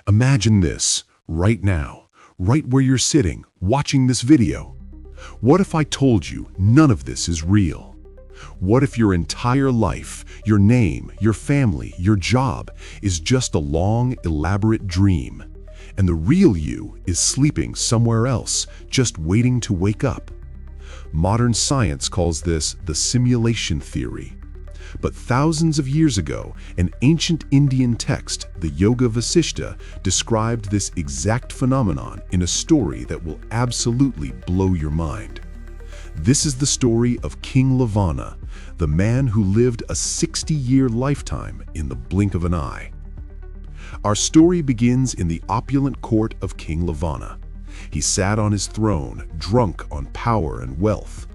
Imagine this, right now, right where you're sitting, watching this video. What if I told you none of this is real? What if your entire life, your name, your family, your job is just a long, elaborate dream, and the real you is sleeping somewhere else, just waiting to wake up? Modern science calls this the simulation theory. But thousands of years ago, an ancient Indian text, the Yoga Vashistha, described this exact phenomenon in a story that will absolutely blow your mind. This is the story of King Lavana, the man who lived a 60-year lifetime in the blink of an eye. Our story begins in the opulent court of King Lavana. He sat on his throne, drunk on power and wealth.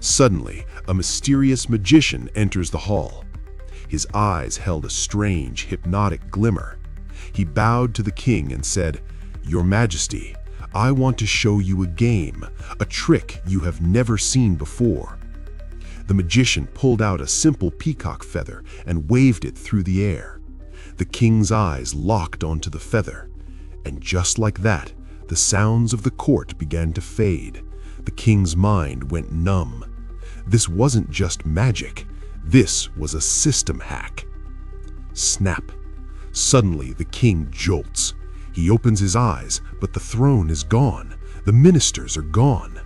Suddenly, a mysterious magician enters the hall. His eyes held a strange, hypnotic glimmer. He bowed to the king and said, "Your Majesty, I want to show you a game, a trick you have never seen before." The magician pulled out a simple peacock feather and waved it through the air. The king's eyes locked onto the feather, and just like that, the sounds of the court began to fade. The king's mind went numb. This wasn't just magic. This was a system hack. Snap. Suddenly, the king jolts. He opens his eyes, but the throne is gone. The ministers are gone.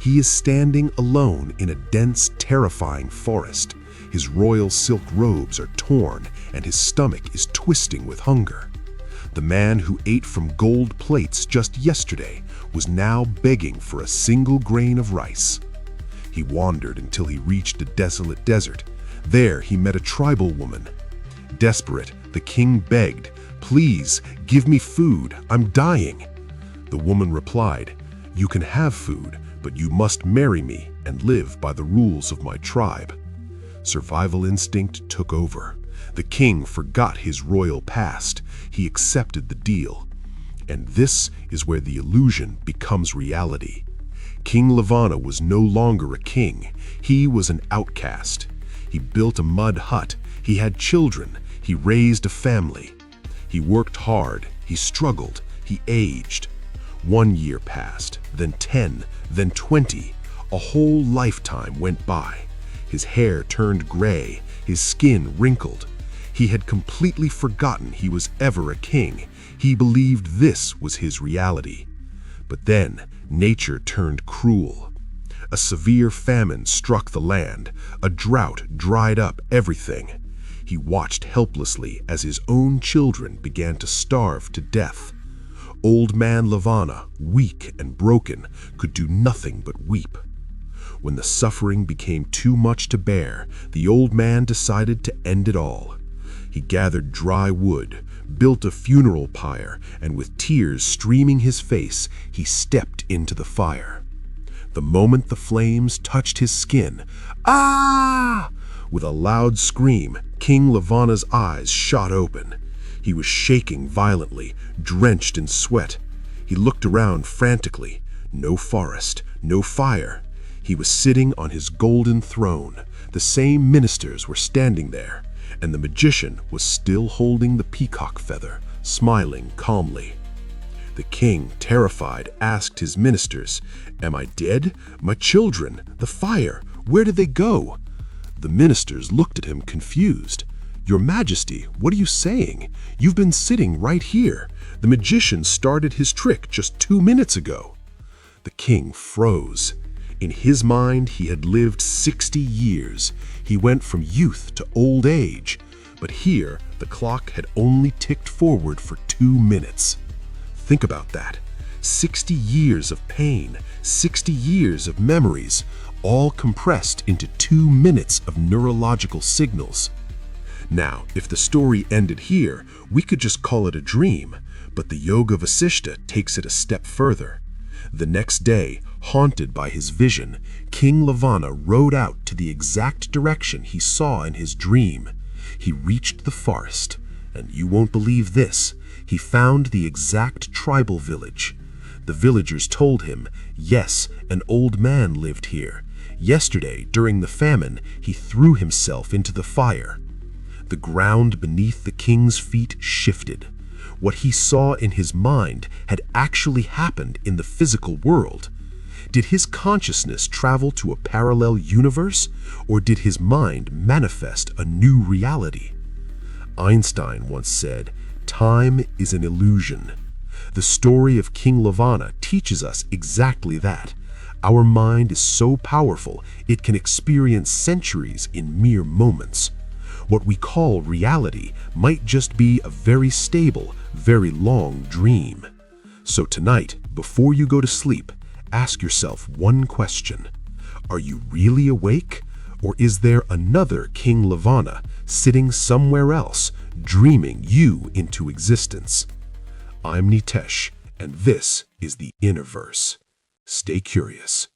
He is standing alone in a dense, terrifying forest. His royal silk robes are torn, and his stomach is twisting with hunger. The man who ate from gold plates just yesterday was now begging for a single grain of rice. He wandered until he reached a desolate desert. There he met a tribal woman. Desperate, the king begged, "Please, give me food, I'm dying." The woman replied, "You can have food, but you must marry me and live by the rules of my tribe." Survival instinct took over. The king forgot his royal past. He accepted the deal. And this is where the illusion becomes reality. King Lavana was no longer a king. He was an outcast. He built a mud hut. He had children. He raised a family. He worked hard. He struggled. He aged. 1 year passed, then 10, then 20. A whole lifetime went by. His hair turned gray. His skin wrinkled. He had completely forgotten he was ever a king. He believed this was his reality. But then, nature turned cruel. A severe famine struck the land. A drought dried up everything. He watched helplessly as his own children began to starve to death. Old man Lavana, weak and broken, could do nothing but weep. When the suffering became too much to bear, the old man decided to end it all. He gathered dry wood, built a funeral pyre, and with tears streaming his face, he stepped into the fire. The moment the flames touched his skin, "Ah!" With a loud scream, King Lavana's eyes shot open. He was shaking violently, drenched in sweat. He looked around frantically. No forest, no fire. He was sitting on his golden throne. The same ministers were standing there, and the magician was still holding the peacock feather, smiling calmly. The king, terrified, asked his ministers, "Am I dead? My children? The fire? Where did they go?" The ministers looked at him confused. "Your Majesty, what are you saying? You've been sitting right here. The magician started his trick just 2 minutes ago." The king froze. In his mind, he had lived 60 years. He went from youth to old age. But here, the clock had only ticked forward for 2 minutes. Think about that. 60 years of pain, 60 years of memories, all compressed into 2 minutes of neurological signals. Now, if the story ended here, we could just call it a dream, but the Yoga Vashistha takes it a step further. The next day, haunted by his vision, King Lavana rode out to the exact direction he saw in his dream. He reached the forest, and you won't believe this, he found the exact tribal village. The villagers told him, yes, an old man lived here. Yesterday, during the famine, he threw himself into the fire. The ground beneath the king's feet shifted. what he saw in his mind had actually happened in the physical world? Did his consciousness travel to a parallel universe, or did his mind manifest a new reality? Einstein once said, "Time is an illusion." The story of King Lavana teaches us exactly that. Our mind is so powerful, it can experience centuries in mere moments. What we call reality might just be a very stable, very long dream. So tonight, before you go to sleep, ask yourself one question. Are you really awake? Or is there another King Lavana sitting somewhere else, dreaming you into existence? I'm Nitesh, and this is the Innerverse. Stay curious.